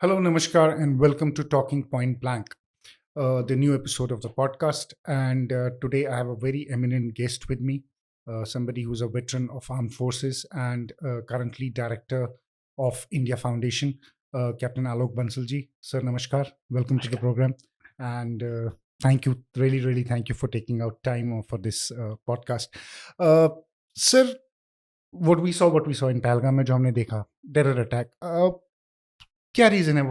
Hello, Namaskar, and welcome to Talking Point Blank, the new episode of the podcast. And today I have a very eminent guest with me, somebody who's a veteran of armed forces and currently director of India Foundation, Captain Alok Bansalji. Sir, Namaskar. Welcome to the program. And thank you, really thank you for taking out time for this podcast. Uh, Sir, what we saw in Pahalgam में जो हमने देखा terror attack, क्या reason है?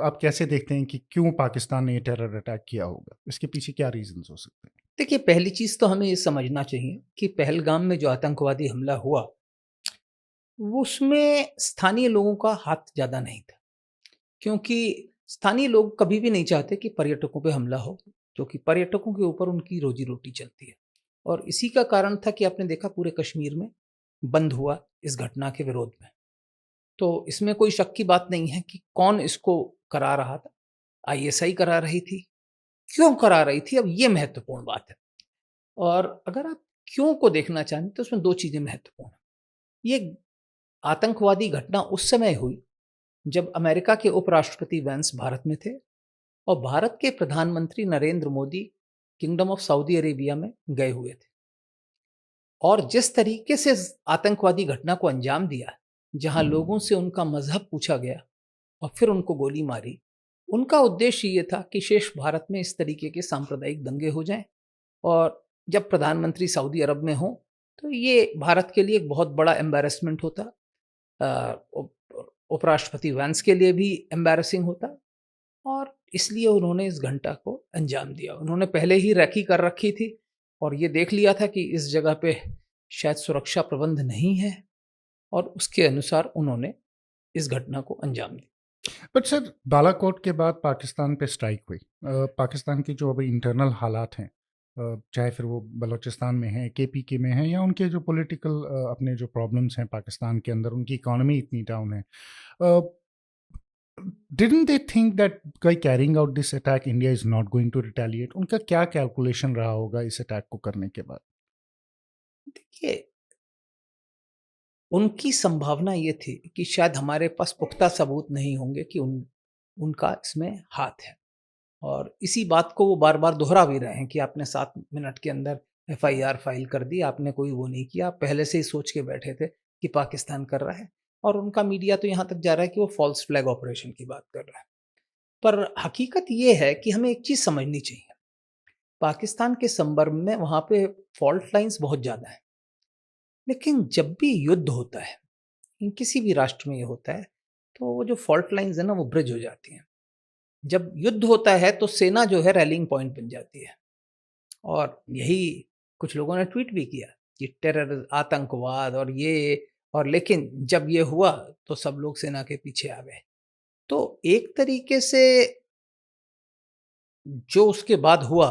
आप कैसे देखते हैं कि क्यों पाकिस्तान ने ये टेरर अटैक किया होगा? इसके पीछे क्या रीज़न्स हो सकते हैं? देखिए, पहली चीज़ तो हमें ये समझना चाहिए कि पहलगाम में जो आतंकवादी हमला हुआ, वो उसमें स्थानीय लोगों का हाथ ज़्यादा नहीं था। क्योंकि स्थानीय लोग कभी भी नहीं चाहते कि पर्यटकों पे हमला हो, क्योंकि पर्यटकों के ऊपर उनकी रोज़ी-रोटी चलती है। और इसी का कारण था कि आपने देखा पूरे कश्मीर में बंद हुआ इस घटना के विरोध में। तो इसमें कोई शक की बात नहीं है कि कौन इसको करा रहा था। आईएसआई करा रही थी। क्यों करा रही थी? अब ये महत्वपूर्ण बात है। और अगर आप क्यों को देखना चाहें तो उसमें 2 चीज़ें महत्वपूर्ण हैं। ये आतंकवादी घटना उस समय हुई जब अमेरिका के उपराष्ट्रपति वेंस भारत में थे और भारत के प्रधानमंत्री Narendra Modi kingdom of Saudi Arabia में गए हुए थे। और जिस तरीके से इस आतंकवादी घटना को अंजाम दिया, जहां लोगों से उनका मज़हब पूछा गया और फिर उनको गोली मारी, उनका उद्देश्य ये था कि शेष भारत में इस तरीके के सांप्रदायिक दंगे हो जाएं। और जब प्रधानमंत्री सऊदी अरब में हों, तो ये भारत के लिए एक बहुत बड़ा एम्बैरेसमेंट होता। उपराष्ट्रपति वैंस के लिए भी एम्बैरेसिंग होता और इसलिए उन्होंने इस घटना को अंजाम दिया। उन्होंने पहले ही रेकी कर रखी थी और ये देख लिया था कि इस जगह पे शायद सुरक्षा प्रबंध नहीं है और उसके अनुसार उन्होंने इस घटना को अंजाम दिया। बट सर, बालाकोट के बाद पाकिस्तान पे स्ट्राइक हुई। पाकिस्तान की जो अभी इंटरनल हालात हैं, चाहे फिर वो बलूचिस्तान में हैं, केपीके में हैं, या उनके जो पॉलिटिकल अपने जो प्रॉब्लम्स हैं पाकिस्तान के अंदर, उनकी इकोनॉमी इतनी डाउन है। Didn't they think that by carrying out this attack, India is not going to retaliate? उनका क्या कैलकुलेशन रहा होगा इस अटैक को करने के बाद? देखिए, उनकी संभावना ये थी कि शायद हमारे पास पुख्ता सबूत नहीं होंगे कि उनका इसमें हाथ है। और इसी बात को वो बार-बार दोहरा भी रहे हैं कि आपने 7 मिनट के अंदर एफआईआर फाइल कर दी, आपने कोई वो नहीं किया, आप पहले से ही सोच के बैठे थे कि पाकिस्तान कर रहा है। और उनका मीडिया तो यहाँ तक जा रहा है कि वो फ़ॉल्स फ्लैग ऑपरेशन की बात कर रहा है। पर हकीकत ये है कि हमें एक चीज़ समझनी चाहिए, पाकिस्तान के संदर्भ में वहाँ पे फ़ॉल्ट लाइन्स बहुत ज़्यादा हैं। लेकिन जब भी युद्ध होता है, किसी भी राष्ट्र में ये होता है, तो वो जो फ़ॉल्ट लाइन्स हैं ना, वो ब्रिज हो जाती हैं। जब युद्ध होता है तो सेना जो है रैलिंग पॉइंट बन जाती है। और यही कुछ लोगों ने ट्वीट भी किया कि टेरर, आतंकवाद और ये। और लेकिन जब ये हुआ तो सब लोग सेना के पीछे आ गए। तो एक तरीके से जो उसके बाद हुआ,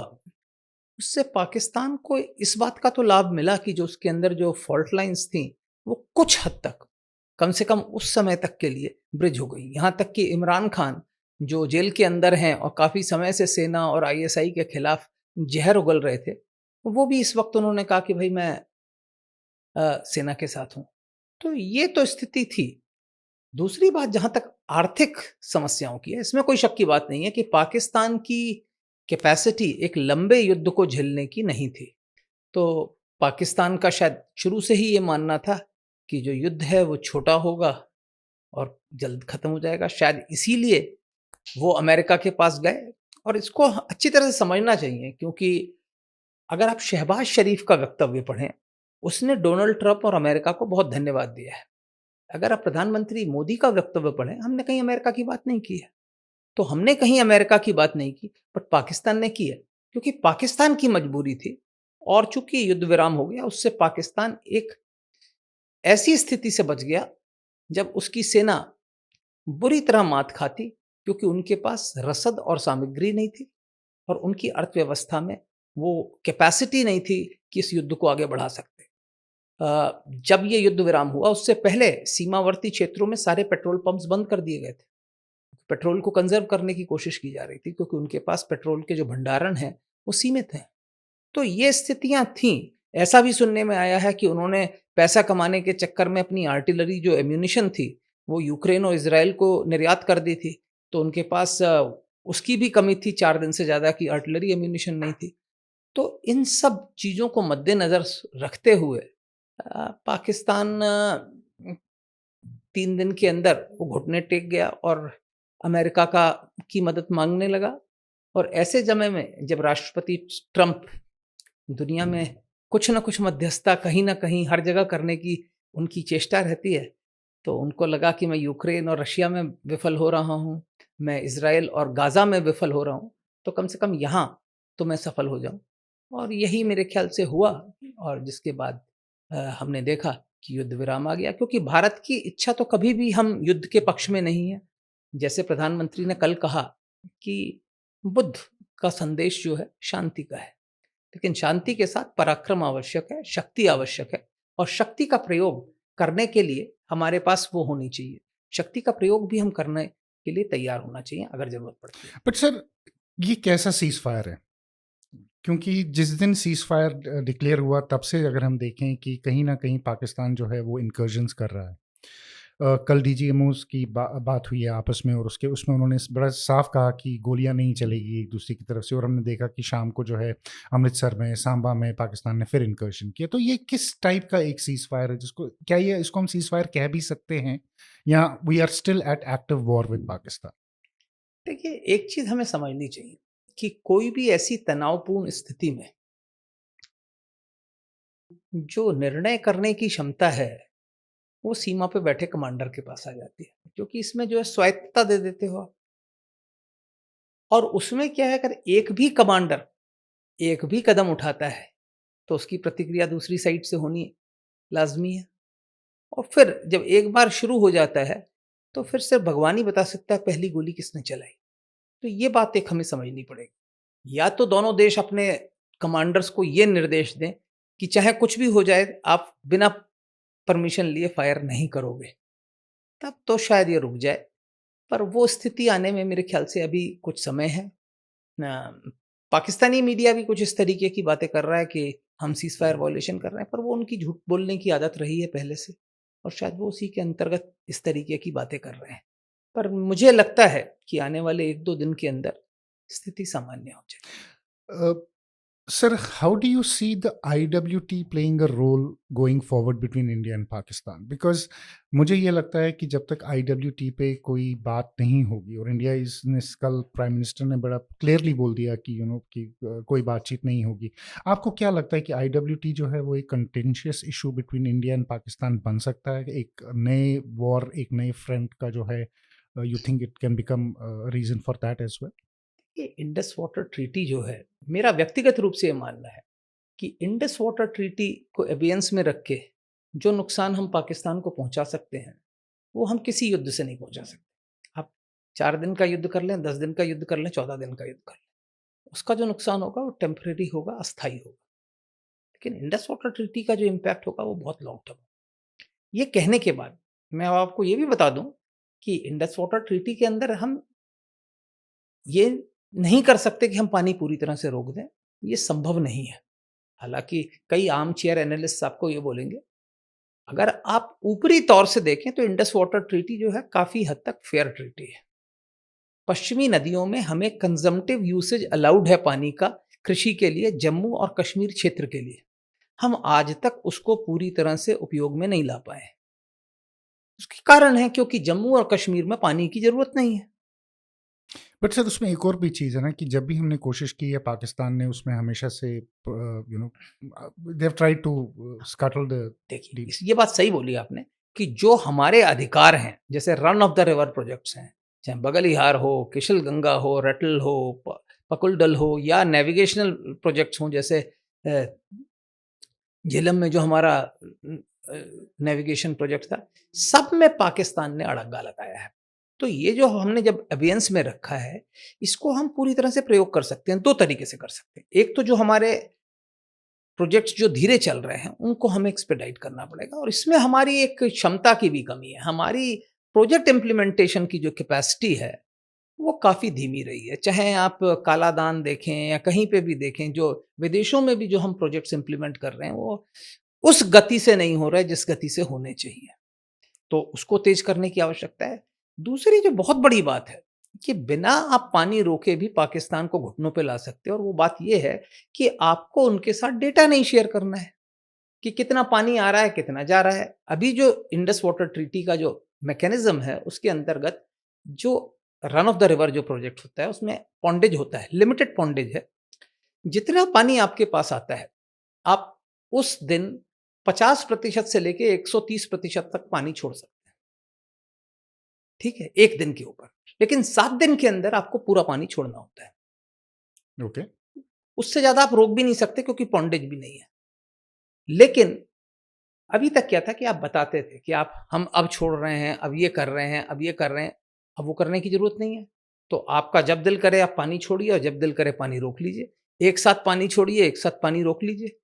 उससे पाकिस्तान को इस बात का तो लाभ मिला कि जो उसके अंदर जो फ़ॉल्ट लाइन्स थी, वो कुछ हद तक, कम से कम उस समय तक के लिए ब्रिज हो गई। यहाँ तक कि इमरान खान जो जेल के अंदर हैं और काफ़ी समय से सेना और आईएसआई के खिलाफ ज़हर उगल रहे थे, वो भी इस वक़्त उन्होंने कहा कि भई मैं सेना के साथ हूँ। तो ये तो स्थिति थी। दूसरी बात जहाँ तक आर्थिक समस्याओं की है, इसमें कोई शक की बात नहीं है कि पाकिस्तान की कैपेसिटी एक लंबे युद्ध को झेलने की नहीं थी। तो पाकिस्तान का शायद शुरू से ही ये मानना था कि जो युद्ध है वो छोटा होगा और जल्द खत्म हो जाएगा। शायद इसीलिए वो अमेरिका के पास गए। और इसको अच्छी तरह से समझना चाहिए, क्योंकि अगर आप शहबाज शरीफ का वक्तव्य पढ़ें, उसने डोनाल्ड ट्रंप और अमेरिका को बहुत धन्यवाद दिया है। अगर आप प्रधानमंत्री मोदी का वक्तव्य पढ़ें, हमने कहीं अमेरिका की बात नहीं की है। तो हमने कहीं अमेरिका की बात नहीं की, बट पाकिस्तान ने की है, क्योंकि पाकिस्तान की मजबूरी थी। और चूंकि युद्ध विराम हो गया, उससे पाकिस्तान एक ऐसी स्थिति से बच गया जब उसकी सेना बुरी तरह मात खाती, क्योंकि उनके पास रसद और सामग्री नहीं थी और उनकी अर्थव्यवस्था में वो कैपेसिटी नहीं थी कि इस युद्ध को आगे बढ़ा सकते। जब ये युद्ध विराम हुआ, उससे पहले सीमावर्ती क्षेत्रों में सारे पेट्रोल पंप्स बंद कर दिए गए थे। पेट्रोल को कंज़र्व करने की कोशिश की जा रही थी, क्योंकि उनके पास पेट्रोल के जो भंडारण हैं, वो सीमित हैं। तो ये स्थितियाँ थीं। ऐसा भी सुनने में आया है कि उन्होंने पैसा कमाने के चक्कर में अपनी आर्टिलरी जो एम्यूनिशन थी, वो यूक्रेन और इज़राइल को निर्यात कर दी थी, तो उनके पास उसकी भी कमी थी, 4 दिन से ज़्यादा की आर्टिलरी एम्यूनिशन नहीं थी। तो इन सब चीज़ों को मद्देनज़र रखते हुए पाकिस्तान 3 दिन के अंदर वो घुटने टेक गया और अमेरिका की मदद माँगने लगा। और ऐसे समय में जब राष्ट्रपति ट्रंप दुनिया में कुछ न कुछ मध्यस्थता कहीं न कहीं हर जगह करने की उनकी चेष्टा रहती है, तो उनको लगा कि मैं यूक्रेन और रशिया में विफल हो रहा हूँ, मैं इज़राइल और गाज़ा में विफल हो रहा हूँ, तो कम से कम यहाँ तो मैं सफल हो जाऊँ। और यही मेरे ख्याल से हुआ, और जिसके बाद हमने देखा कि युद्ध विराम आ गया, क्योंकि भारत की इच्छा तो कभी भी हम युद्ध के पक्ष में नहीं है। जैसे प्रधानमंत्री ने कल कहा कि बुद्ध का संदेश जो है शांति का है, लेकिन शांति के साथ पराक्रम आवश्यक है, शक्ति आवश्यक है, और शक्ति का प्रयोग करने के लिए हमारे पास वो होनी चाहिए। शक्ति का प्रयोग भी हम करने के लिए तैयार होना चाहिए अगर ज़रूरत पड़ती है। बट सर, ये कैसा सीज़ फायर है? क्योंकि जिस दिन सीज़ फायर डिक्लेयर हुआ तब से अगर हम देखें कि कहीं न कहीं पाकिस्तान जो है वो इन्कर्जन्स कर रहा है। कल डीजीएमओज़ की बात हुई है आपस में, और उसमें उन्होंने बड़ा साफ कहा कि गोलियां नहीं चलेगी एक दूसरे की तरफ से, और हमने देखा कि शाम को जो है अमृतसर में, सांबा में पाकिस्तान ने फिर इन्कर्जन किया। तो ये किस टाइप का एक सीज़ फायर है, क्या ये इसको हम सीज़ फायर कह भी सकते हैं, या we are still at active war with Pakistan? देखिए, एक चीज़ हमें समझनी चाहिए कि कोई भी ऐसी तनावपूर्ण स्थिति में जो निर्णय करने की क्षमता है, वो सीमा पे बैठे कमांडर के पास आ जाती है, क्योंकि इसमें जो है स्वायत्तता दे देते हो आप। और उसमें क्या है, अगर एक भी कमांडर एक भी कदम उठाता है, तो उसकी प्रतिक्रिया दूसरी साइड से होनी लाज़मी है। और फिर जब एक बार शुरू हो जाता है, तो फिर सिर्फ़ भगवान ही बता सकता है पहली गोली किसने चलाई। तो ये बात एक हमें समझनी पड़ेगी। या तो दोनों देश अपने कमांडर्स को ये निर्देश दें कि चाहे कुछ भी हो जाए, आप बिना परमिशन लिए फायर नहीं करोगे, तब तो शायद ये रुक जाए। पर वो स्थिति आने में मेरे ख्याल से अभी कुछ समय है। पाकिस्तानी मीडिया भी कुछ इस तरीके की बातें कर रहा है कि हम सीज़ फायर वायलेशन कर रहे हैं, पर वो उनकी झूठ बोलने की आदत रही है पहले से, और शायद वो उसी के अंतर्गत इस तरीके की बातें कर रहे हैं। पर मुझे लगता है कि आने वाले 1-2 दिन के अंदर स्थिति सामान्य हो जाएगी। Sir, how do you see the IWT playing a role going forward between India and Pakistan? Because मुझे ये लगता है कि जब तक IWT पे कोई बात नहीं होगी, और इंडिया इसने कल प्राइम मिनिस्टर ने बड़ा क्लियरली बोल दिया कि कि कोई बातचीत नहीं होगी। आपको क्या लगता है कि IWT जो है वो एक contentious issue between India and Pakistan बन सकता है, एक नए वॉर, एक नए फ्रंट का जो है, you think it can become reason for that as well? ये इंडस वाटर ट्रीटी जो है, मेरा व्यक्तिगत रूप से ये मानना है कि इंडस वाटर ट्रीटी को एबियंस में रख के जो नुकसान हम पाकिस्तान को पहुंचा सकते हैं, वो हम किसी युद्ध से नहीं पहुंचा सकते। आप 4 दिन का युद्ध कर लें, 10 दिन का युद्ध कर लें, 14 दिन का युद्ध कर लें, उसका जो नुकसान होगा वो टेम्परेरी होगा, अस्थायी होगा। लेकिन इंडस वाटर ट्रीटी का जो इम्पैक्ट होगा वो बहुत लॉन्ग टर्म। ये कहने के बाद मैं आपको ये भी बता दूं कि इंडस वाटर ट्रीटी के अंदर हम ये नहीं कर सकते कि हम पानी पूरी तरह से रोक दें, ये संभव नहीं है। हालाँकि कई आर्म चेयर एनालिस्ट्स आपको ये बोलेंगे, अगर आप ऊपरी तौर से देखें तो इंडस वाटर ट्रीटी जो है काफ़ी हद तक फेयर ट्रीटी है। पश्चिमी नदियों में हमें कंज़म्पटिव यूसेज अलाउड है पानी का, कृषि के लिए, जम्मू और कश्मीर क्षेत्र के लिए। हम आज तक उसको पूरी तरह से उपयोग में नहीं ला पाए हैं। उसके कारण है क्योंकि जम्मू और कश्मीर में पानी की ज़रूरत नहीं है। बट सर, उसमें एक और भी चीज़ है ना कि जब भी हमने कोशिश की है, पाकिस्तान ने उसमें हमेशा से they have tried to scuttle the देखिए, डील। ये बात सही बोली आपने कि जो हमारे अधिकार हैं, जैसे run of the river projects हैं, चाहे बगलिहार हो, किशलगंगा हो, रटल हो, पकुलडल हो, या नेविगेशनल प्रोजेक्ट्स हों, जैसे झेलम में जो हमारा नेविगेशन प्रोजेक्ट था, सब में पाकिस्तान ने अड़ंगा लगाया है। तो ये जो हमने जब अबियंस में रखा है, इसको हम पूरी तरह से प्रयोग कर सकते हैं, 2 तरीके से कर सकते हैं। एक तो जो हमारे प्रोजेक्ट्स जो धीरे चल रहे हैं, उनको हमें एक्सपेडाइट करना पड़ेगा, और इसमें हमारी एक क्षमता की भी कमी है। हमारी प्रोजेक्ट इम्प्लीमेंटेशन की जो कैपेसिटी है, वो काफ़ी धीमी रही है। चाहे आप काला दान देखें या कहीं पे भी देखें, जो विदेशों में भी जो हम प्रोजेक्ट्स इम्प्लीमेंट कर रहे हैं, वो उस गति से नहीं हो रहा है जिस गति से होने चाहिए। तो उसको तेज करने की आवश्यकता है। दूसरी जो बहुत बड़ी बात है कि बिना आप पानी रोके भी पाकिस्तान को घुटनों पे ला सकते हैं, और वो बात ये है कि आपको उनके साथ डेटा नहीं शेयर करना है कि कितना पानी आ रहा है, कितना जा रहा है। अभी जो इंडस वाटर ट्रीटी का जो मैकेनिज्म है, उसके अंतर्गत जो रन ऑफ द रिवर जो प्रोजेक्ट होता है, उसमें पॉन्डेज होता है, लिमिटेड पॉन्डेज है। जितना पानी आपके पास आता है, आप उस दिन 50% से लेके 130% तक पानी छोड़ सकते हैं, ठीक है, एक दिन के ऊपर। लेकिन 7 दिन के अंदर आपको पूरा पानी छोड़ना होता है। ओके। उससे ज्यादा आप रोक भी नहीं सकते क्योंकि पॉन्डेज भी नहीं है। लेकिन अभी तक क्या था कि आप बताते थे कि हम अब छोड़ रहे हैं, अब ये कर रहे हैं, अब ये कर रहे हैं। अब वो करने की जरूरत नहीं है। तो आपका जब दिल करे आप पानी छोड़िए, और जब दिल करे पानी रोक लीजिए। एक साथ पानी छोड़िए, एक साथ पानी रोक लीजिए।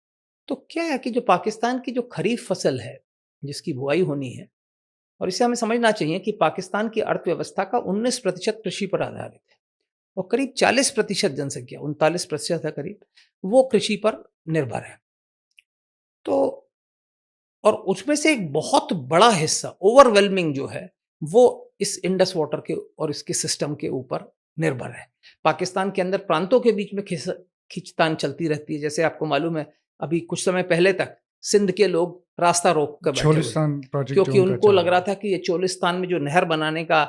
तो क्या है कि जो पाकिस्तान की जो खरीफ फसल है, जिसकी बुआई होनी है, और इसे हमें समझना चाहिए कि पाकिस्तान की अर्थव्यवस्था का 19% कृषि पर आधारित है, और करीब 40% जनसंख्या, 39% है करीब, वो कृषि पर निर्भर है। तो और उसमें से एक बहुत बड़ा हिस्सा, ओवरवेलमिंग जो है, वो इस इंडस वाटर के और इसके सिस्टम के ऊपर निर्भर है। पाकिस्तान के अंदर प्रांतों के बीच में खींचतान चलती रहती है। जैसे आपको मालूम है, अभी कुछ समय पहले तक सिंध के लोग रास्ता रोक कर बैठे हुए थे, छोलिस्तान प्रोजेक्ट जो क्योंकि उनका उनको चल लग रहा रहा है। था कि ये चोलिस्तान में जो नहर बनाने का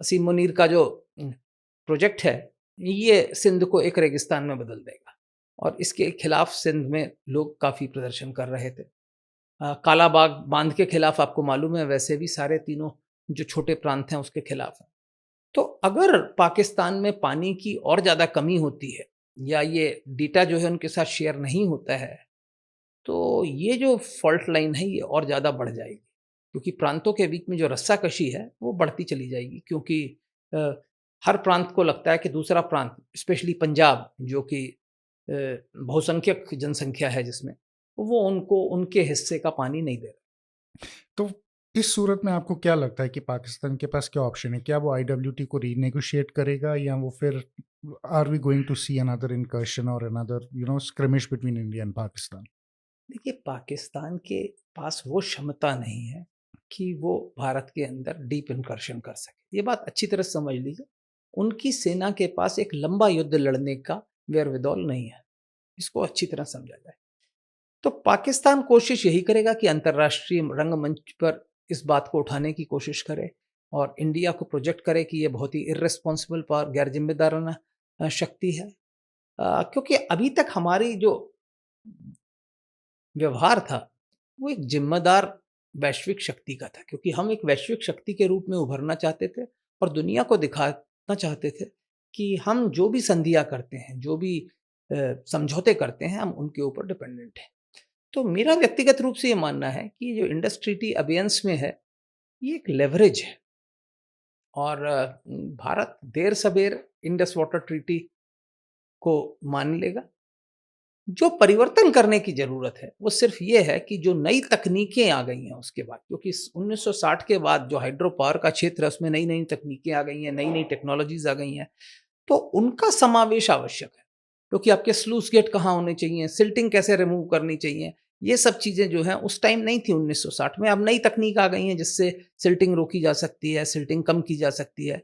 असीम मुनीर का जो प्रोजेक्ट है, ये सिंध को एक रेगिस्तान में बदल देगा। और इसके खिलाफ सिंध में लोग काफ़ी प्रदर्शन कर रहे थे। कालाबाग बांध के खिलाफ आपको मालूम है, वैसे भी सारे तीनों जो छोटे प्रांत हैं उसके खिलाफ हैं। तो अगर पाकिस्तान में पानी की और ज़्यादा कमी होती है, या ये डेटा जो है उनके साथ शेयर नहीं होता है, तो ये जो फॉल्ट लाइन है ये और ज़्यादा बढ़ जाएगी, क्योंकि प्रांतों के बीच में जो रस्साकशी है वो बढ़ती चली जाएगी। क्योंकि अ, हर प्रांत को लगता है कि दूसरा प्रांत, स्पेशली पंजाब जो कि बहुसंख्यक जनसंख्या है जिसमें, वो उनको उनके हिस्से का पानी नहीं दे रहा। तो इस सूरत में आपको क्या लगता है कि पाकिस्तान के पास क्या ऑप्शन है? क्या वो आईडब्ल्यूटी को रीनेगोशिएट करेगा, या वो फिर are we going to see another incursion और another skirmish between India and Pakistan? देखिए, पाकिस्तान के पास वो क्षमता नहीं है कि वो भारत के अंदर डीप इनकर्शन कर सके। ये बात अच्छी तरह समझ लीजिए। उनकी सेना के पास एक लंबा युद्ध लड़ने का वेरविदौल नहीं है। इसको अच्छी तरह समझा जाए। तो पाकिस्तान कोशिश यही करेगा कि अंतर्राष्ट्रीय रंगमंच पर इस बात को उठाने की कोशिश करे, और इंडिया को प्रोजेक्ट करे कि ये बहुत ही इर्रेस्पॉन्सिबल पावर, गैर जिम्मेदाराना शक्ति है। क्योंकि अभी तक हमारी जो व्यवहार था, वो एक जिम्मेदार वैश्विक शक्ति का था, क्योंकि हम एक वैश्विक शक्ति के रूप में उभरना चाहते थे, और दुनिया को दिखाना चाहते थे कि हम जो भी संधियाँ करते हैं, जो भी समझौते करते हैं, हम उनके ऊपर डिपेंडेंट हैं। तो मेरा व्यक्तिगत रूप से ये मानना है कि जो इंडस ट्रीटी अबियंस में है, ये एक लेवरेज है, और भारत देर सबेर इंडस वाटर ट्रीटी को मान लेगा। जो परिवर्तन करने की ज़रूरत है, वो सिर्फ़ ये है कि जो नई तकनीकें आ गई हैं उसके बाद, क्योंकि 1960 के बाद जो हाइड्रो पावर का क्षेत्र है, उसमें नई-नई तकनीकें आ गई हैं, नई-नई टेक्नोलॉजीज़ आ गई हैं, तो उनका समावेश आवश्यक है। क्योंकि आपके स्लूइस गेट कहाँ होने चाहिए, सिल्टिंग कैसे रिमूव करनी चाहिए, ये सब चीज़ें जो हैं उस टाइम नहीं थी 1960 में। अब नई तकनीक आ गई हैं जिससे सिल्टिंग रोकी जा सकती है, सिल्टिंग कम की जा सकती है।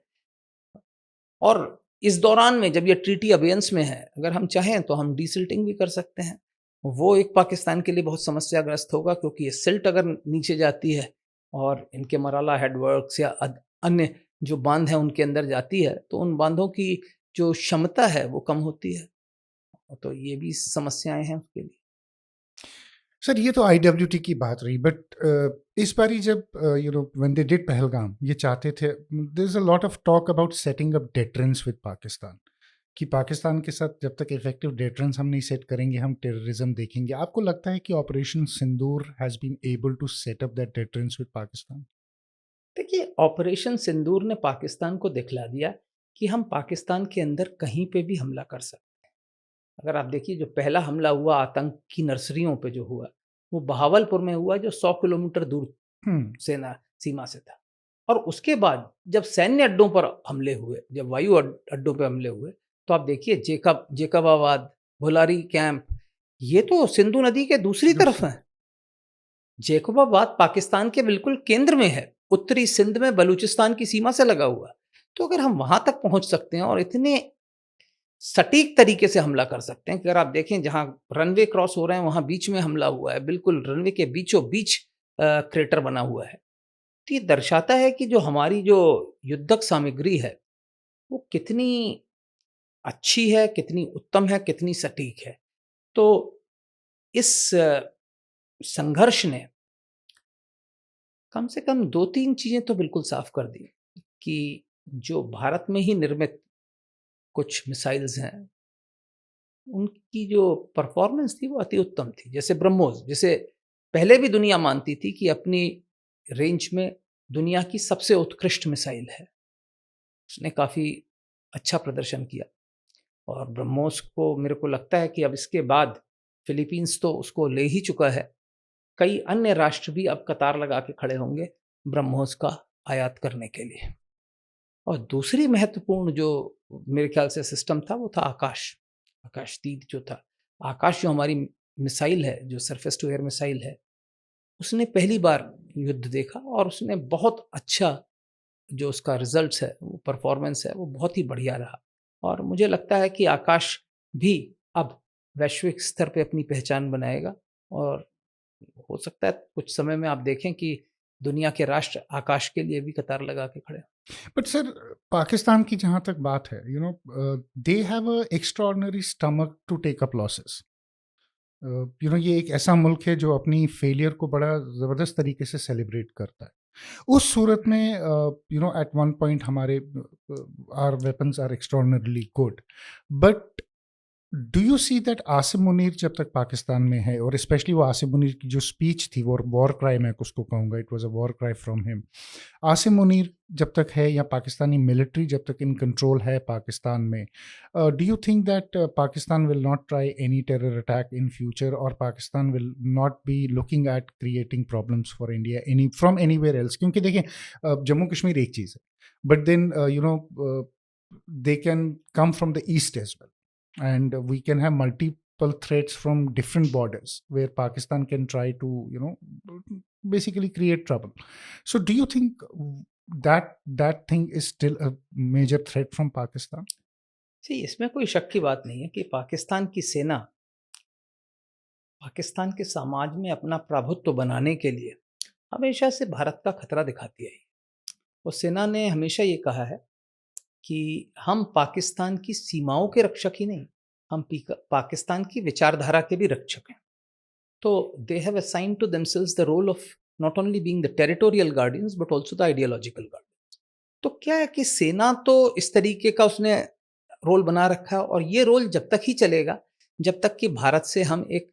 और इस दौरान में जब ये ट्रीटी अबेयंस में है, अगर हम चाहें तो हम डीसिल्टिंग भी कर सकते हैं। वो एक पाकिस्तान के लिए बहुत समस्याग्रस्त होगा, क्योंकि ये सिल्ट अगर नीचे जाती है और इनके मराला हेडवर्क्स या अन्य जो बांध हैं उनके अंदर जाती है, तो उन बांधों की जो क्षमता है वो कम होती है। तो ये भी समस्याएँ हैं उसके लिए। सर, ये तो आईडब्ल्यूटी की बात रही, बट इस बारी जब व्हेन दे डिड पहलगाम, ये चाहते थे, there is a lot of talk about setting up deterrence with Pakistan, कि पाकिस्तान के साथ जब तक इफेक्टिव डेटरेंस हम नहीं सेट करेंगे, हम टेररिज्म देखेंगे। आपको लगता है कि operation Sindoor has been able to set up that deterrence with Pakistan? देखिए, ऑपरेशन सिंदूर ने पाकिस्तान को दिखला दिया कि हम पाकिस्तान के अंदर कहीं पे भी हमला कर सकते हैं। अगर आप देखिए, जो पहला हमला हुआ आतंक की नर्सरियों पे जो हुआ, वो बहावलपुर में हुआ, जो 100 किलोमीटर दूर हम्म। सेना सीमा से था। और उसके बाद जब सैन्य अड्डों पर हमले हुए, जब वायु अड्डों पे हमले हुए, तो आप देखिए जेकबाबाद, भोलारी कैंप, ये तो सिंधु नदी के दूसरी तरफ दूसरी। हैं। जेकबाबाद पाकिस्तान के बिल्कुल केंद्र में है, उत्तरी सिंध में बलूचिस्तान की सीमा से लगा हुआ है। तो अगर हम वहां तक पहुंच सकते हैं और इतने सटीक तरीके से हमला कर सकते हैं कि अगर आप देखें जहां रनवे क्रॉस हो रहे हैं वहां बीच में हमला हुआ है, बिल्कुल रनवे के बीचों बीच क्रेटर बना हुआ है। तो ये दर्शाता है कि जो हमारी जो युद्धक सामग्री है वो कितनी अच्छी है, कितनी उत्तम है, कितनी सटीक है। तो इस संघर्ष ने कम से कम 2-3 चीज़ें तो बिल्कुल साफ कर दी कि जो भारत में ही निर्मित कुछ मिसाइल्स हैं, उनकी जो परफ़ॉर्मेंस थी वो अति उत्तम थी। जैसे ब्रह्मोस, जिसे पहले भी दुनिया मानती थी कि अपनी रेंज में दुनिया की सबसे उत्कृष्ट मिसाइल है। उसने काफ़ी अच्छा प्रदर्शन किया और ब्रह्मोस को मेरे को लगता है कि अब इसके बाद फ़िलीपींस तो उसको ले ही चुका है। कई अन्य राष्ट्र भी अब कतार लगा के खड़े होंगे ब्रह्मोस का आयात करने के लिए। और दूसरी महत्वपूर्ण जो मेरे ख्याल से सिस्टम था वो था आकाश। आकाशदीद जो था, आकाश जो हमारी मिसाइल है, जो सरफेस टू एयर मिसाइल है, उसने पहली बार युद्ध देखा और उसने बहुत अच्छा जो उसका रिज़ल्ट्स है, वो परफ़ॉर्मेंस है, वो बहुत ही बढ़िया रहा। और मुझे लगता है कि आकाश भी अब वैश्विक स्तर पे अपनी पहचान बनाएगा और हो सकता है कुछ समय में आप देखें कि दुनिया के राष्ट्र आकाश के लिए भी कतार लगा के खड़े हों। बट सर, पाकिस्तान की जहाँ तक बात है, they have a extraordinary stomach to take up losses. ये एक ऐसा मुल्क है जो अपनी फेलियर को बड़ा ज़बरदस्त तरीके से सेलिब्रेट करता है। उस सूरत में एट वन पॉइंट हमारे are weapons are extraordinarily good, but do you see that Asim Munir जब तक पाकिस्तान में है, और स्पेशली वो आसिम मुनीर की जो स्पीच थी, वो वॉर क्राई मैं उसको कहूँगा, it was a war cry from him. Asim Munir जब तक है, या पाकिस्तानी मिलिट्री जब तक इन कंट्रोल है पाकिस्तान में, do you think that Pakistan will not try any terror attack in future, और Pakistan will not be looking at creating problems for India any from anywhere else? क्योंकि देखें, जम्मू कश्मीर एक चीज़ है, but then they can come from the east as well, and we can have multiple threats from different borders where Pakistan can try to basically create trouble. So do you think that thing is still a major threat from Pakistan? जी, इसमें कोई शक की बात नहीं है कि पाकिस्तान की सेना पाकिस्तान के समाज में अपना प्रभुत्व बनाने के लिए हमेशा से भारत का खतरा दिखाती है। और सेना ने हमेशा ये कहा है कि हम पाकिस्तान की सीमाओं के रक्षक ही नहीं, हम पाकिस्तान की विचारधारा के भी रक्षक हैं। तो they have assigned to themselves the role of not only being the territorial guardians but also the ideological guardians. तो क्या है कि सेना तो इस तरीके का उसने रोल बना रखा है और ये रोल जब तक ही चलेगा जब तक कि भारत से हम एक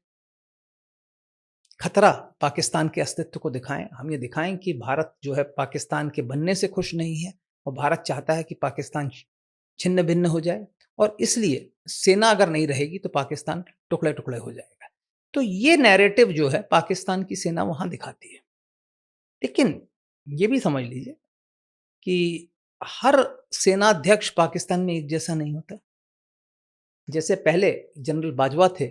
खतरा पाकिस्तान के अस्तित्व को दिखाएं। हम ये दिखाएं कि भारत जो है पाकिस्तान के बनने से खुश नहीं है और भारत चाहता है कि पाकिस्तान छिन्न भिन्न हो जाए, और इसलिए सेना अगर नहीं रहेगी तो पाकिस्तान टुकड़े टुकड़े हो जाएगा। तो ये नैरेटिव जो है पाकिस्तान की सेना वहां दिखाती है। लेकिन ये भी समझ लीजिए कि हर सेनाध्यक्ष पाकिस्तान में एक जैसा नहीं होता। जैसे पहले जनरल बाजवा थे,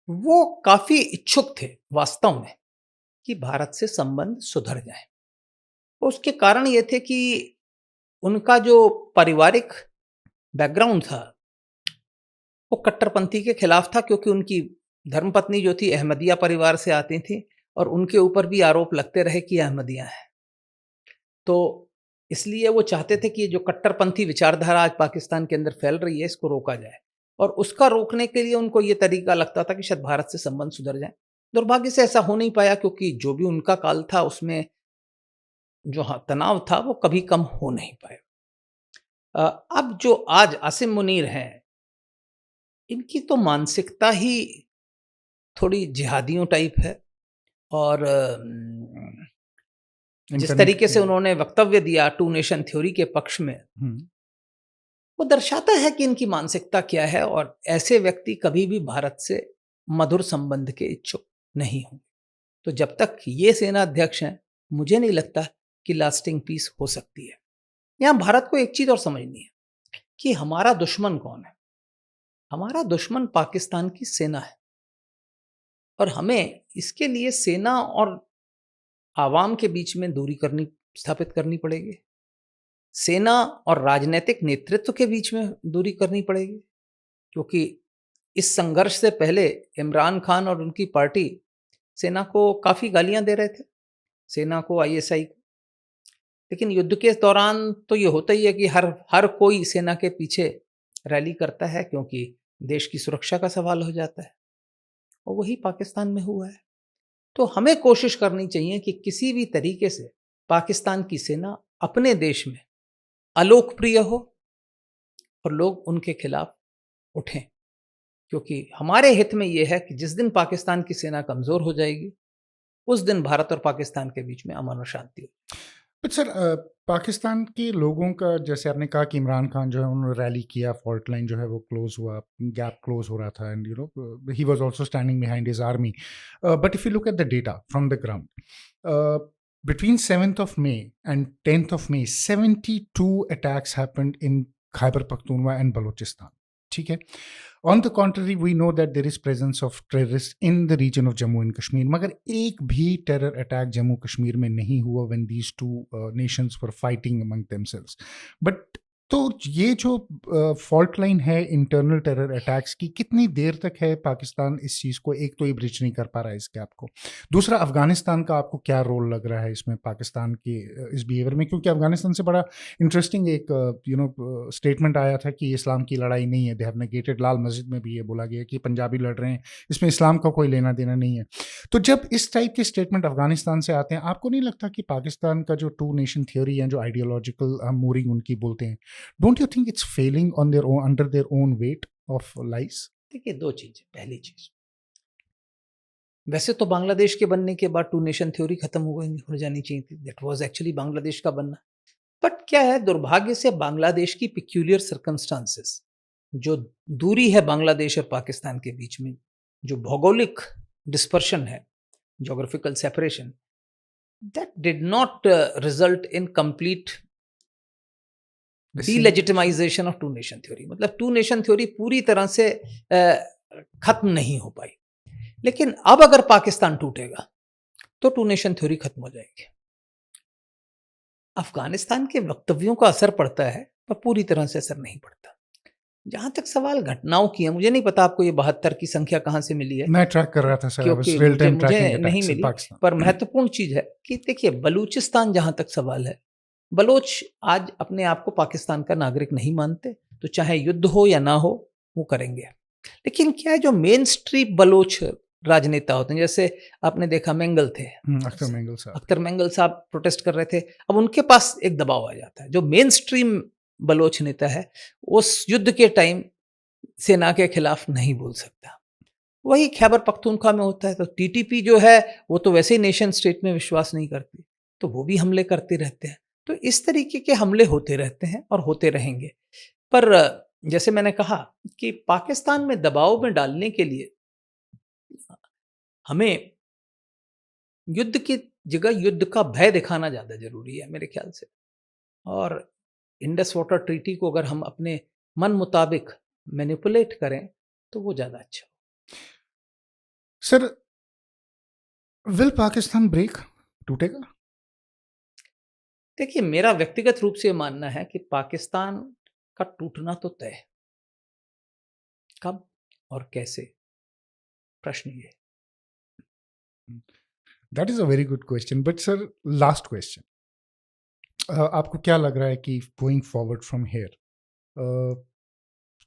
वो काफी इच्छुक थे वास्तव में कि भारत से संबंध सुधर जाए। उसके कारण ये थे कि उनका जो पारिवारिक बैकग्राउंड था वो कट्टरपंथी के खिलाफ था, क्योंकि उनकी धर्मपत्नी जो थी अहमदिया परिवार से आती थी और उनके ऊपर भी आरोप लगते रहे कि अहमदिया हैं। तो इसलिए वो चाहते थे कि ये जो कट्टरपंथी विचारधारा आज पाकिस्तान के अंदर फैल रही है इसको रोका जाए, और उसका रोकने के लिए उनको ये तरीका लगता था कि शायद भारत से संबंध सुधर जाए। दुर्भाग्य से ऐसा हो नहीं पाया, क्योंकि जो भी उनका काल था उसमें जो तनाव था वो कभी कम हो नहीं पाया। अब जो आज आसिम मुनीर हैं, इनकी तो मानसिकता ही थोड़ी जिहादियों टाइप है। और जिस तरीके से उन्होंने वक्तव्य दिया टू नेशन थ्योरी के पक्ष में, वो दर्शाता है कि इनकी मानसिकता क्या है, और ऐसे व्यक्ति कभी भी भारत से मधुर संबंध के इच्छुक नहीं होंगे। तो जब तक ये सेना अध्यक्ष हैं, मुझे नहीं लगता कि लास्टिंग पीस हो सकती है। यहाँ भारत को एक चीज और समझनी है कि हमारा दुश्मन कौन है। हमारा दुश्मन पाकिस्तान की सेना है, और हमें इसके लिए सेना और आवाम के बीच में दूरी स्थापित करनी पड़ेगी। सेना और राजनीतिक नेतृत्व के बीच में दूरी करनी पड़ेगी, क्योंकि इस संघर्ष से पहले इमरान खान और उनकी पार्टी सेना को काफ़ी गालियां दे रहे थे, सेना को, आईएसआई को। लेकिन युद्ध के दौरान तो ये होता ही है कि हर कोई सेना के पीछे रैली करता है, क्योंकि देश की सुरक्षा का सवाल हो जाता है, और वही पाकिस्तान में हुआ है। तो हमें कोशिश करनी चाहिए कि किसी भी तरीके से पाकिस्तान की सेना अपने देश में अलोकप्रिय हो और लोग उनके खिलाफ उठें, क्योंकि हमारे हित में यह है कि जिस दिन पाकिस्तान की सेना कमज़ोर हो जाएगी, उस दिन भारत और पाकिस्तान के बीच में अमन और शांति हो। बट सर, पाकिस्तान के लोगों का, जैसे आपने कहा कि इमरान खान जो है उन्होंने रैली किया, फॉल्ट लाइन जो है वो क्लोज हुआ, गैप क्लोज हो रहा था, and he was also standing behind his army. But if you look at the data from the ground, between 7th of May and 10th of May, 72 attacks happened in Khyber Pakhtunkhwa and Balochistan. ठीक है. On the contrary, we know that there is presence of terrorists in the region of Jammu and Kashmir. मगर एक भी terror attack Jammu Kashmir में नहीं हुआ when these two nations were fighting among themselves. But तो ये जो फॉल्ट लाइन है इंटरनल टेरर अटैक्स की, कितनी देर तक है पाकिस्तान इस चीज़ को, एक तो ये ब्रिज नहीं कर पा रहा है इस गैप को, दूसरा अफगानिस्तान का आपको क्या रोल लग रहा है इसमें पाकिस्तान के इस बिहेवियर में? क्योंकि अफगानिस्तान से बड़ा इंटरेस्टिंग एक स्टेटमेंट आया था कि इस्लाम की लड़ाई नहीं है, दे हैव नेगेटेड, लाल मस्जिद में भी ये बोला गया कि पंजाबी लड़ रहे हैं, इसमें इस्लाम का कोई लेना देना नहीं है. तो जब इस टाइप के स्टेटमेंट अफगानिस्तान से आते हैं, आपको नहीं लगता कि पाकिस्तान का जो टू नेशन थ्योरी है, जो आइडियोलॉजिकल मूरिंग उनकी बोलते हैं, don't you think it's failing on their own, under their own weight of lies? देखिए, दो चीजें. पहली चीज, वैसे तो बांग्लादेश के बनने के बाद टू नेशन थ्योरी खत्म हो जानी चाहिए थी. दैट वाज एक्चुअली बांग्लादेश का बनना. बट क्या है, दुर्भाग्य से बांग्लादेश की पिक्यूलियर सर्कमस्टांसेस, जो दूरी है बांग्लादेश और पाकिस्तान के बीच में, जो भौगोलिक डिस्पर्शन है, geographical separation, that did not result in complete delegitimisation of two nation theory. मतलब टू नेशन थ्योरी पूरी तरह से खत्म नहीं हो पाई. लेकिन अब अगर पाकिस्तान टूटेगा तो टू नेशन थ्योरी खत्म हो जाएगी. अफगानिस्तान के वक्तव्यों का असर पड़ता है, पर पूरी तरह से असर नहीं पड़ता. जहां तक सवाल घटनाओं की है, मुझे नहीं पता आपको ये 72 की संख्या कहां से मिली है. मैं ट्रैक कर रहा था सर, क्योंकि मुझे नहीं मिली. पर महत्वपूर्ण चीज है कि देखिए, बलूचिस्तान, जहां तक सवाल है, बलोच आज अपने आप को पाकिस्तान का नागरिक नहीं मानते, तो चाहे युद्ध हो या ना हो, वो करेंगे. लेकिन क्या है, जो मेन स्ट्रीम बलोच राजनेता होते हैं, जैसे आपने देखा मेंगल थे, अख्तर मेंगल साहब प्रोटेस्ट कर रहे थे, अब उनके पास एक दबाव आ जाता है. जो मेन स्ट्रीम बलोच नेता है, उस युद्ध के टाइम सेना के खिलाफ नहीं बोल सकता. वही खैबर पख्तूनख्वा में होता है. तो टीटीपी जो है, वो तो वैसे ही नेशन स्टेट में विश्वास नहीं करती, तो वो भी हमले करते रहते हैं. तो इस तरीके के हमले होते रहते हैं और होते रहेंगे. पर जैसे मैंने कहा कि पाकिस्तान में दबाव में डालने के लिए हमें युद्ध की जगह युद्ध का भय दिखाना ज़्यादा जरूरी है मेरे ख्याल से. और इंडस वाटर ट्रीटी को अगर हम अपने मन मुताबिक मैनिपुलेट करें तो वो ज़्यादा अच्छा हो. सर, विल पाकिस्तान ब्रेक, टूटेगा? देखिए, मेरा व्यक्तिगत रूप से मानना है कि पाकिस्तान का टूटना तो तय है. कब और कैसे, प्रश्न ये. That is a very good question. But sir, last question, आपको क्या लग रहा है कि गोइंग फॉरवर्ड फ्रॉम हेयर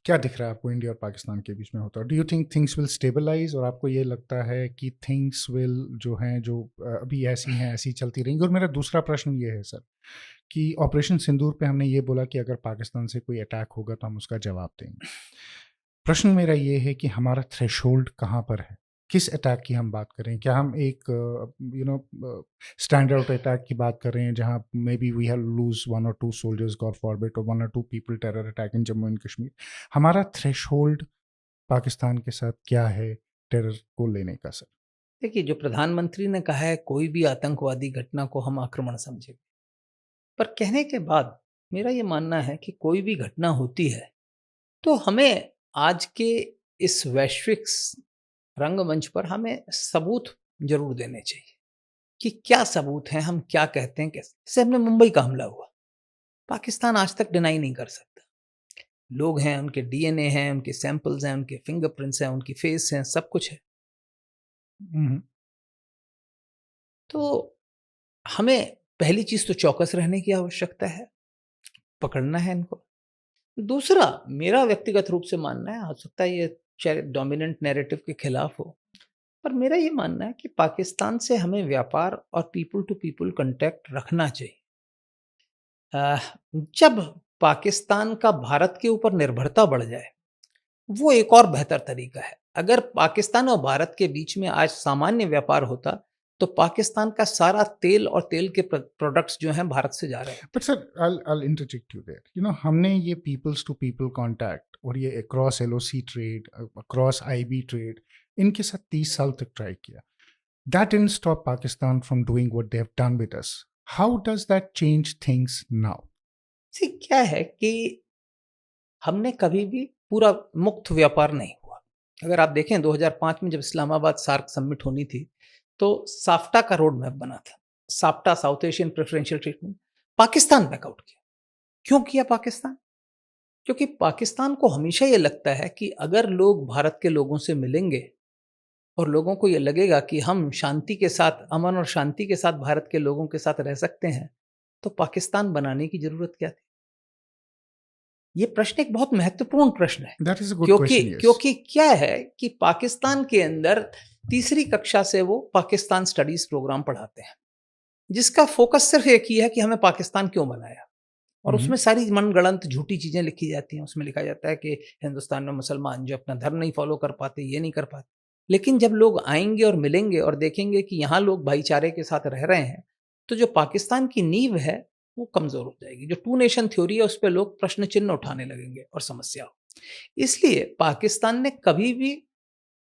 क्या दिख रहा है आपको इंडिया और पाकिस्तान के बीच में होता है? Do you think things will stabilise, और आपको ये लगता है कि थिंग्स विल जो हैं, जो अभी ऐसी हैं ऐसी चलती रहेंगी? और मेरा दूसरा प्रश्न ये है सर, कि ऑपरेशन सिंदूर पे हमने ये बोला कि अगर पाकिस्तान से कोई अटैक होगा तो हम उसका जवाब देंगे. प्रश्न मेरा ये है कि हमारा थ्रेशोल्ड कहाँ पर है, किस अटैक की हम बात करें? क्या हम एक स्टैंड आउट अटैक की बात कर रहे हैं जहां maybe we have lose 1 or 2 soldiers, god forbid, और 1 or 2 people terror attack in Jammu and Kashmir? हमारा थ्रेशोल्ड पाकिस्तान के साथ क्या है टेरर को लेने का सर? देखिए, जो प्रधानमंत्री ने कहा है, कोई भी आतंकवादी घटना को हम आक्रमण समझेंगे, पर कहने के बाद मेरा ये मानना है कि कोई भी घटना होती है तो हमें आज के इस वैश्विक रंगमंच पर हमें सबूत जरूर देने चाहिए कि क्या सबूत हैं, हम क्या कहते हैं, कैसे। जैसे हमने मुंबई का हमला हुआ, पाकिस्तान आज तक डिनाई नहीं कर सकता। लोग हैं, उनके डीएनए हैं, उनके सैंपल्स हैं, उनके फिंगरप्रिंट्स हैं, उनकी फेस हैं, सब कुछ है। हम्म, तो हमें पहली चीज तो चौकस रहने की आवश्यकता है, पकड़ना है इनको। दूसरा, मेरा व्यक्तिगत रूप से मानना है, हो सकता है ये शायद डोमिनेंट नैरेटिव के खिलाफ हो, पर मेरा ये मानना है कि पाकिस्तान से हमें व्यापार और पीपल टू पीपल कांटेक्ट रखना चाहिए। अ, जब पाकिस्तान का भारत के ऊपर निर्भरता बढ़ जाए, वो एक और बेहतर तरीका है। अगर पाकिस्तान और भारत के बीच में आज सामान्य व्यापार होता, तो पाकिस्तान का सारा तेल और तेल के प्रोडक्ट्स जो हैं भारत से जा रहे होते। But sir I'll interject you there. हमने ये पीपल्स टू पीपल कांटेक्ट और ये across LOC trade, across IB trade, इनके साथ 30 साल तक ट्राई किया. That didn't stop Pakistan from doing what they have done with us. How does that change things now? सी क्या है कि हमने कभी भी पूरा मुक्त व्यापार नहीं हुआ। अगर आप देखें 2005 में जब इस्लामाबाद सार्क समिट होनी थी, तो साफ्टा का रोड मैप बना था। SAFTA, South Asian preferential treatment, Pakistan back out किया। क्यों किया पाकिस्तान? क्योंकि पाकिस्तान को हमेशा ये लगता है कि अगर लोग भारत के लोगों से मिलेंगे और लोगों को ये लगेगा कि हम शांति के साथ, अमन और शांति के साथ भारत के लोगों के साथ रह सकते हैं, तो पाकिस्तान बनाने की जरूरत क्या थी? ये प्रश्न एक बहुत महत्वपूर्ण प्रश्न है। That is a good क्योंकि question, yes. क्योंकि क्या है कि पाकिस्तान के अंदर तीसरी कक्षा से वो पाकिस्तान स्टडीज प्रोग्राम पढ़ाते हैं, जिसका फोकस सिर्फ एक ही है कि हमें पाकिस्तान क्यों बनाया। और Mhm. उसमें सारी मनगढ़ंत झूठी चीजें लिखी जाती हैं। उसमें लिखा जाता है कि हिंदुस्तान में मुसलमान जो अपना धर्म नहीं फॉलो कर पाते, ये नहीं कर पाते। लेकिन जब लोग आएंगे और मिलेंगे और देखेंगे कि यहाँ लोग भाईचारे के साथ रह रहे हैं, तो जो पाकिस्तान की नींव है वो कमजोर हो जाएगी। जो टू नेशन थ्योरी है उस पर लोग प्रश्न चिन्ह उठाने लगेंगे और समस्या हो। इसलिए पाकिस्तान ने कभी भी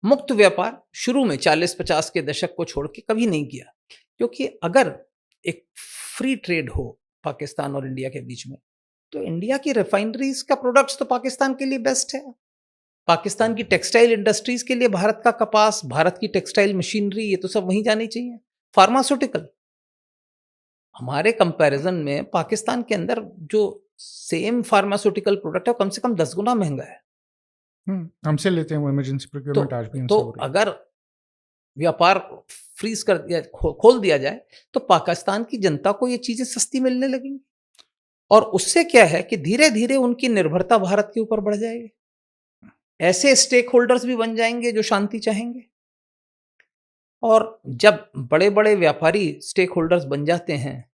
मुक्त व्यापार शुरू में 40-50 के दशक को छोड़ के कभी नहीं किया। क्योंकि अगर एक फ्री ट्रेड हो पाकिस्तान और इंडिया के बीच में, तो इंडिया की रिफाइनरीज का प्रोडक्ट्स तो पाकिस्तान के लिए बेस्ट है। पाकिस्तान की टेक्सटाइल इंडस्ट्रीज के लिए भारत का कपास, भारत की टेक्सटाइल मशीनरी, ये तो सब वहीं जानी चाहिए। फार्मास्यूटिकल, हमारे कंपैरिजन में पाकिस्तान के अंदर जो सेम फार्मास्यूटिकल प्रोडक्ट है वो कम से कम 10 गुना महंगा है। हमसे लेते हैं वो इमरजेंसी प्रोक्योरमेंट आज भी तो हमसे हो रही है. अगर व्यापार फ्रीज कर दिया, खोल दिया जाए, तो पाकिस्तान की जनता को ये चीजें सस्ती मिलने लगेंगी। और उससे क्या है कि धीरे धीरे उनकी निर्भरता भारत के ऊपर बढ़ जाएगी। ऐसे स्टेक होल्डर्स भी बन जाएंगे जो शांति चाहेंगे। और जब बड़े बड़े व्यापारी स्टेक होल्डर्स बन जाते हैं,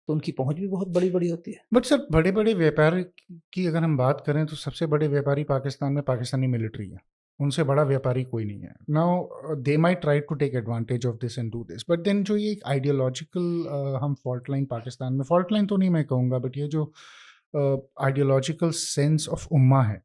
तो उनकी पहुंच भी बहुत बड़ी बड़ी होती है। बट सर, बड़े बड़े व्यापार की अगर हम बात करें तो सबसे बड़े व्यापारी पाकिस्तान में पाकिस्तानी मिलिट्री है. उनसे बड़ा व्यापारी कोई नहीं है. Now they might try to take advantage of this and do this, but then जो ये एक आइडियोलॉजिकल हम फॉल्ट लाइन पाकिस्तान में, फॉल्ट लाइन तो नहीं मैं कहूँगा, बट ये जो आइडियोलॉजिकल सेंस ऑफ उम्मा है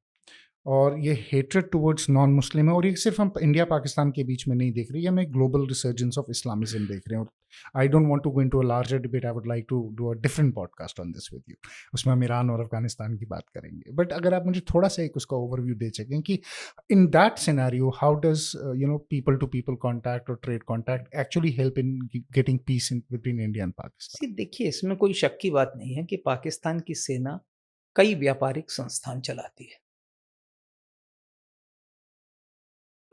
और ये हेट्रेड टुवर्ड्स नॉन मुस्लिम है, और ये सिर्फ हम इंडिया पाकिस्तान के बीच में नहीं देख रहे, ये हमें ग्लोबल रिसर्जेंस ऑफ इस्लामिज्म देख रहे हैं. और I don't want to go into a larger debate. I would like to do a different podcast on this with you. उसमें हम ईरान और अफगानिस्तान की बात करेंगे. बट अगर आप मुझे थोड़ा सा एक उसका ओवरव्यू दे सकें कि in that scenario how does people to people contact और trade contact actually help in getting peace in between India and Pakistan. देखिए, इसमें कोई शक की बात नहीं है कि पाकिस्तान की सेना कई व्यापारिक संस्थान चलाती है।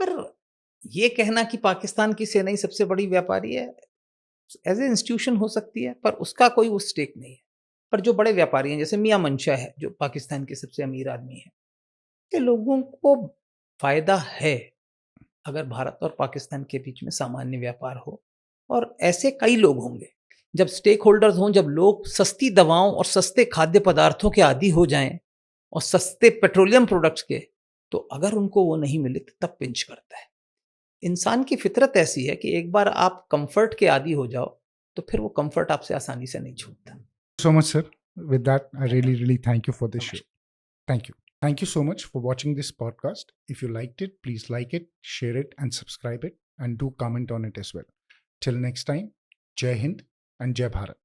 पर ये कहना कि पाकिस्तान की सेना ही सबसे बड़ी व्यापारी है, एज ए इंस्टीट्यूशन हो सकती है, पर उसका कोई वो स्टेक नहीं है। पर जो बड़े व्यापारी हैं, जैसे मियां मंशा है जो पाकिस्तान के सबसे अमीर आदमी है, ये लोगों को फायदा है अगर भारत और पाकिस्तान के बीच में सामान्य व्यापार हो। और ऐसे कई लोग होंगे, जब स्टेक होल्डर्स हों, जब लोग सस्ती दवाओं और सस्ते खाद्य पदार्थों के आदी हो जाएं और सस्ते पेट्रोलियम प्रोडक्ट्स के, तो अगर उनको वो नहीं मिले तो तब पिंच करता है। इंसान की फितरत ऐसी है कि एक बार आप कंफर्ट के आदी हो जाओ, तो फिर वो कंफर्ट आपसे आसानी से नहीं छूटता। So much, sir. With that, I really thank you for this show. Thank you. Thank you so much for watching this podcast. If you liked it, please like it, share it, and subscribe it, and do comment on it as well. Till next time, Jai Hind and Jai Bharat.